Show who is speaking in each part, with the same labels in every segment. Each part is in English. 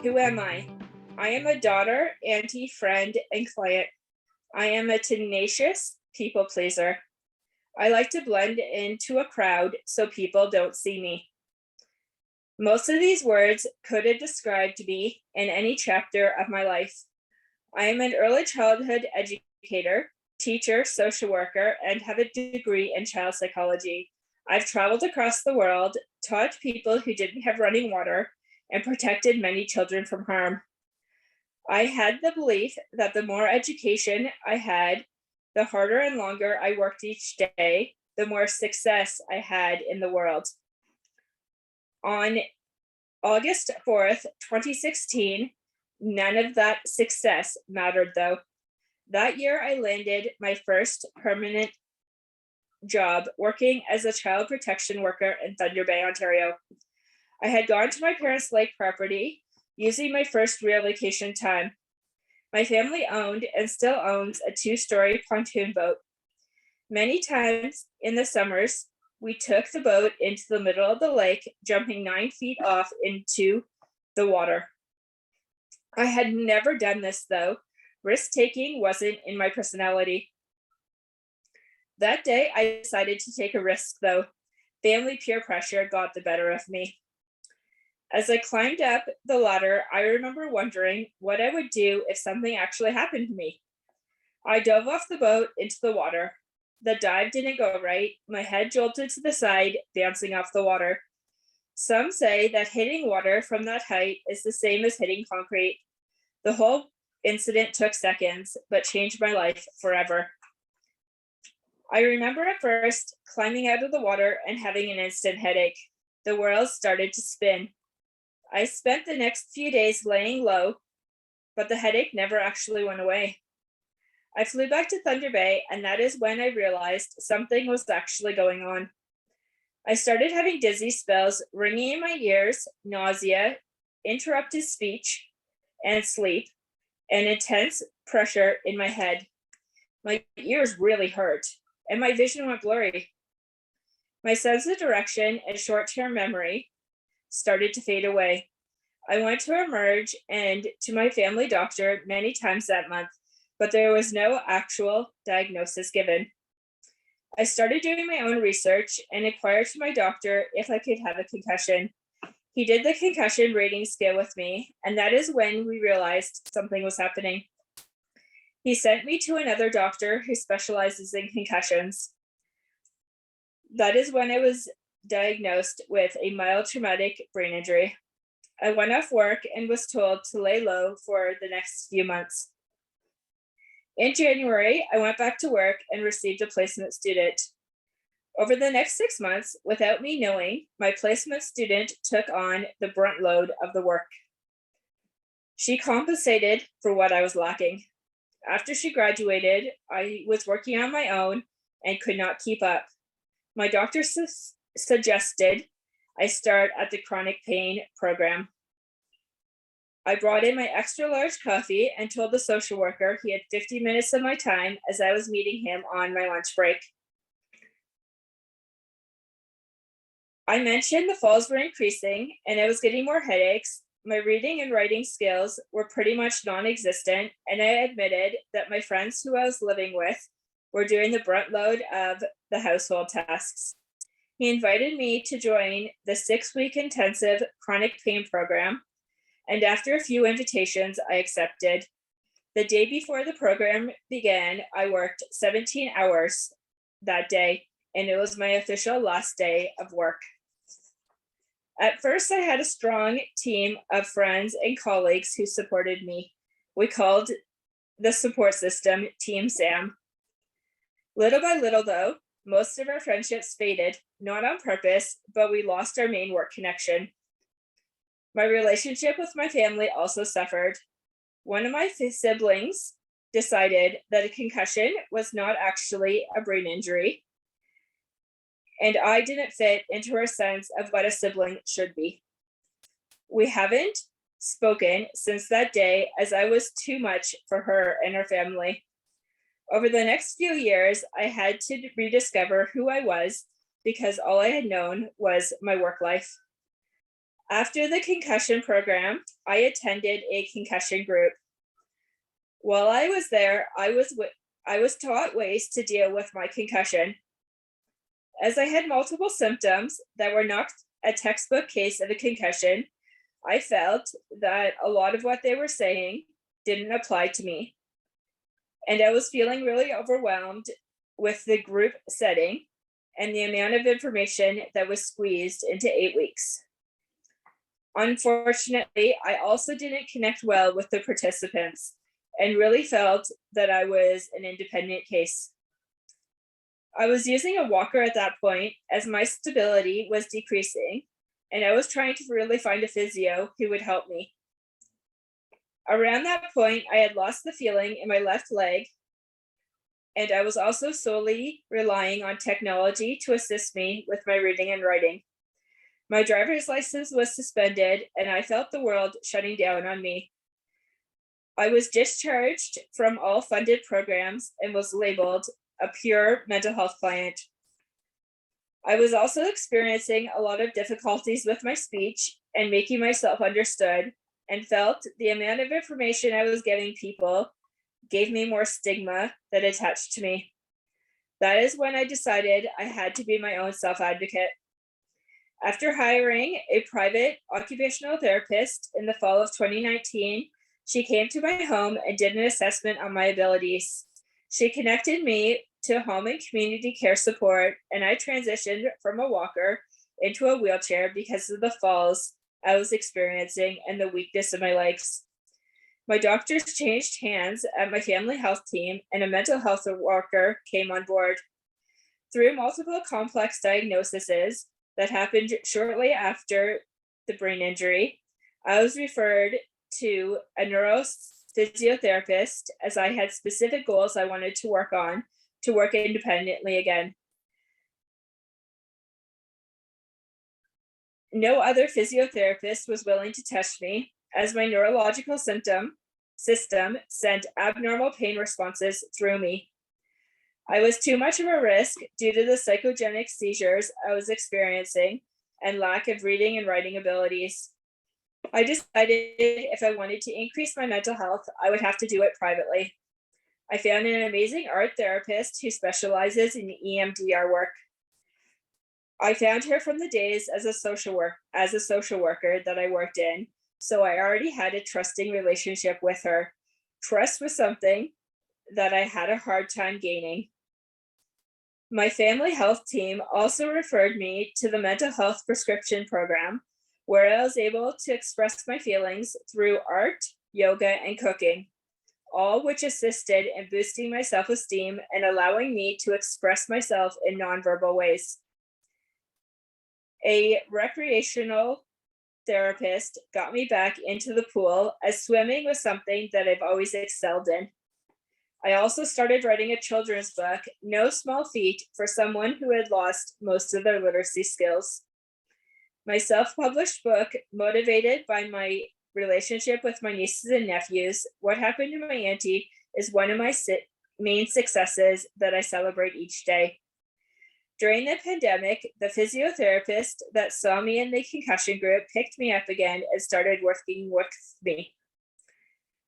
Speaker 1: Who am I? I am a daughter, auntie, friend, and client. I am a tenacious people pleaser. I like to blend into a crowd so people don't see me. Most of these words could have described me in any chapter of my life. I am an early childhood educator, teacher, social worker, and have a degree in child psychology. I've traveled across the world, taught people who didn't have running water, and protected many children from harm. I had the belief that the more education I had, the harder and longer I worked each day, the more success I had in the world. On August 4th, 2016, none of that success mattered though. That year, I landed my first permanent job working as a child protection worker in Thunder Bay, Ontario. I had gone to my parents' lake property using my first real vacation time. My family owned and still owns a 2-story pontoon boat. Many times in the summers, we took the boat into the middle of the lake, jumping 9 feet off into the water. I had never done this though. Risk-taking wasn't in my personality. That day, I decided to take a risk though. Family peer pressure got the better of me. As I climbed up the ladder, I remember wondering what I would do if something actually happened to me. I dove off the boat into the water. The dive didn't go right. My head jolted to the side, bouncing off the water. Some say that hitting water from that height is the same as hitting concrete. The whole incident took seconds, but changed my life forever. I remember at first climbing out of the water and having an instant headache. The world started to spin. I spent the next few days laying low, but the headache never actually went away. I flew back to Thunder Bay, and that is when I realized something was actually going on. I started having dizzy spells, ringing in my ears, nausea, interrupted speech and sleep, and intense pressure in my head. My ears really hurt, and my vision went blurry. My sense of direction and short-term memory started to fade away. I went to emerge and to my family doctor many times that month, but there was no actual diagnosis given. I started doing my own research and inquired to my doctor if I could have a concussion. He did the concussion rating scale with me, and that is when we realized something was happening. He sent me to another doctor who specializes in concussions. That is when I was diagnosed with a mild traumatic brain injury. I went off work and was told to lay low for the next few months. In January, I went back to work and received a placement student. Over the next 6 months, without me knowing, my placement student took on the brunt load of the work. She compensated for what I was lacking. After she graduated, I was working on my own and could not keep up. My doctor suggested I start at the chronic pain program. I brought in my extra large coffee and told the social worker he had 50 minutes of my time as I was meeting him on my lunch break. I mentioned the falls were increasing and I was getting more headaches. My reading and writing skills were pretty much non-existent, and I admitted that my friends who I was living with were doing the brunt load of the household tasks. He invited me to join the 6-week intensive chronic pain program, and after a few invitations, I accepted. The day before the program began, I worked 17 hours that day, and it was my official last day of work. At first, I had a strong team of friends and colleagues who supported me. We called the support system Team Sam. Little by little, though, most of our friendships faded, not on purpose, but we lost our main work connection. My relationship with my family also suffered. One of my siblings decided that a concussion was not actually a brain injury, and I didn't fit into her sense of what a sibling should be. We haven't spoken since that day, as I was too much for her and her family. Over the next few years, I had to rediscover who I was because all I had known was my work life. After the concussion program, I attended a concussion group. While I was there, I was taught ways to deal with my concussion. As I had multiple symptoms that were not a textbook case of a concussion, I felt that a lot of what they were saying didn't apply to me. And I was feeling really overwhelmed with the group setting and the amount of information that was squeezed into 8 weeks. Unfortunately, I also didn't connect well with the participants and really felt that I was an independent case. I was using a walker at that point as my stability was decreasing, and I was trying to really find a physio who would help me. Around that point, I had lost the feeling in my left leg, and I was also solely relying on technology to assist me with my reading and writing. My driver's license was suspended, and I felt the world shutting down on me. I was discharged from all funded programs and was labeled a pure mental health client. I was also experiencing a lot of difficulties with my speech and making myself understood, and felt the amount of information I was giving people gave me more stigma that attached to me. That is when I decided I had to be my own self-advocate. After hiring a private occupational therapist in the fall of 2019, she came to my home and did an assessment on my abilities. She connected me to home and community care support, and I transitioned from a walker into a wheelchair because of the falls I was experiencing and the weakness of my legs. My doctors changed hands at my family health team, and a mental health worker came on board. Through multiple complex diagnoses that happened shortly after the brain injury, I was referred to a neurophysiotherapist as I had specific goals I wanted to work on to work independently again. No other physiotherapist was willing to touch me, as my neurological system sent abnormal pain responses through me. I was too much of a risk due to the psychogenic seizures I was experiencing and lack of reading and writing abilities. I decided if I wanted to increase my mental health, I would have to do it privately. I found an amazing art therapist who specializes in EMDR work. I found her from the days as a social worker that I worked in, so I already had a trusting relationship with her. Trust was something that I had a hard time gaining. My family health team also referred me to the mental health prescription program, where I was able to express my feelings through art, yoga, and cooking, all which assisted in boosting my self-esteem and allowing me to express myself in nonverbal ways. A recreational therapist got me back into the pool, as swimming was something that I've always excelled in. I also started writing a children's book, no small feat for someone who had lost most of their literacy skills. My self-published book, motivated by my relationship with my nieces and nephews, What Happened to My Auntie, is one of my main successes that I celebrate each day. During the pandemic, the physiotherapist that saw me in the concussion group picked me up again and started working with me.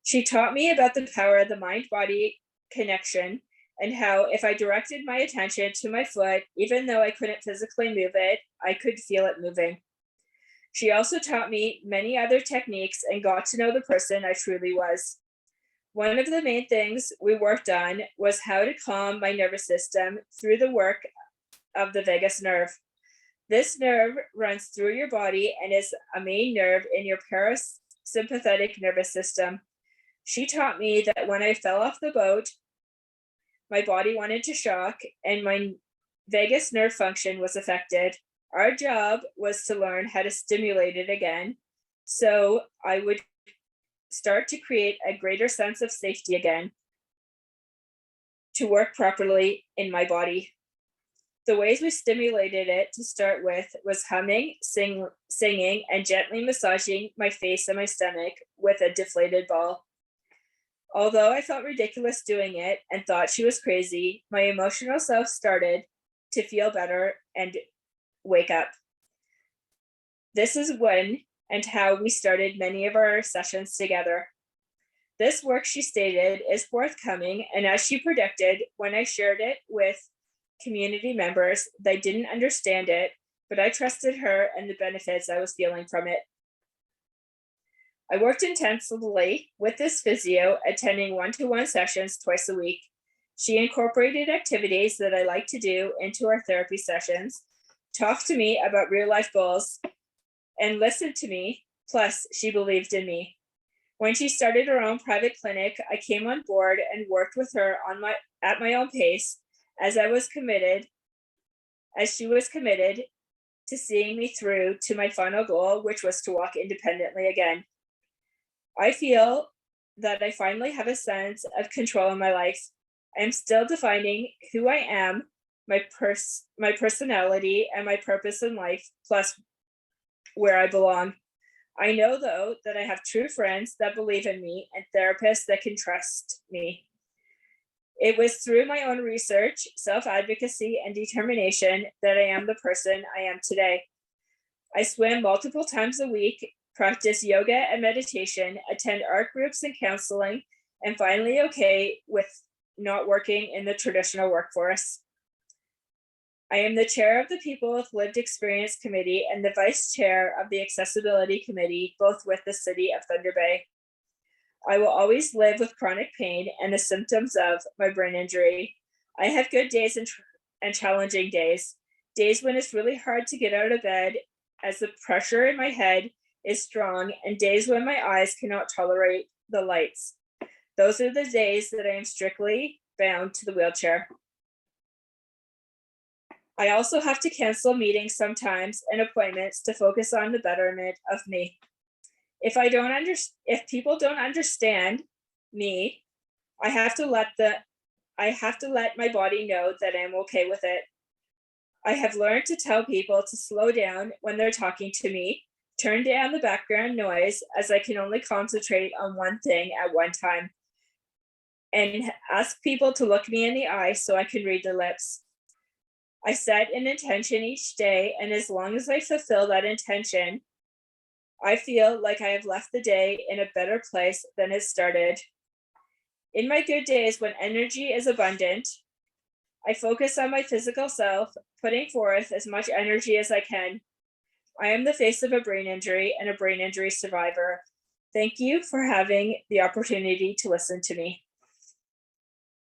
Speaker 1: She taught me about the power of the mind-body connection and how if I directed my attention to my foot, even though I couldn't physically move it, I could feel it moving. She also taught me many other techniques and got to know the person I truly was. One of the main things we worked on was how to calm my nervous system through the work of the vagus nerve. This nerve runs through your body and is a main nerve in your parasympathetic nervous system. She taught me that when I fell off the boat, my body wanted to shock and my vagus nerve function was affected. Our job was to learn how to stimulate it again, so I would start to create a greater sense of safety again to work properly in my body. The ways we stimulated it to start with was humming, singing, and gently massaging my face and my stomach with a deflated ball. Although I felt ridiculous doing it and thought she was crazy, my emotional self started to feel better and wake up. This is when and how we started many of our sessions together. This work, she stated, is forthcoming, and as she predicted, when I shared it with community members, they didn't understand it, but I trusted her and the benefits I was feeling from it. I worked intensively with this physio, attending one-to-one sessions twice a week. She incorporated activities that I like to do into our therapy sessions, talked to me about real-life goals, and listened to me, plus she believed in me. When she started her own private clinic, I came on board and worked with her at my own pace, as she was committed to seeing me through to my final goal, which was to walk independently again. I feel that I finally have a sense of control in my life. I'm still defining who I am, my personality, and my purpose in life, plus where I belong. I know, though, that I have true friends that believe in me and therapists that can trust me. It was through my own research, self-advocacy, and determination that I am the person I am today. I swim multiple times a week, practice yoga and meditation, attend art groups and counseling, and finally okay with not working in the traditional workforce. I am the chair of the People with Lived Experience Committee and the vice chair of the Accessibility Committee, both with the City of Thunder Bay. I will always live with chronic pain and the symptoms of my brain injury. I have good days and challenging days when it's really hard to get out of bed as the pressure in my head is strong, and days when my eyes cannot tolerate the lights. Those are the days that I am strictly bound to the wheelchair. I also have to cancel meetings sometimes and appointments to focus on the betterment of me. If people don't understand me, I have to let my body know that I'm okay with it. I have learned to tell people to slow down when they're talking to me, turn down the background noise, as I can only concentrate on one thing at one time, and ask people to look me in the eye so I can read their lips. I set an intention each day, and as long as I fulfill that intention, I feel like I have left the day in a better place than it started. In my good days, when energy is abundant, I focus on my physical self, putting forth as much energy as I can. I am the face of a brain injury and a brain injury survivor. Thank you for having the opportunity to listen to me.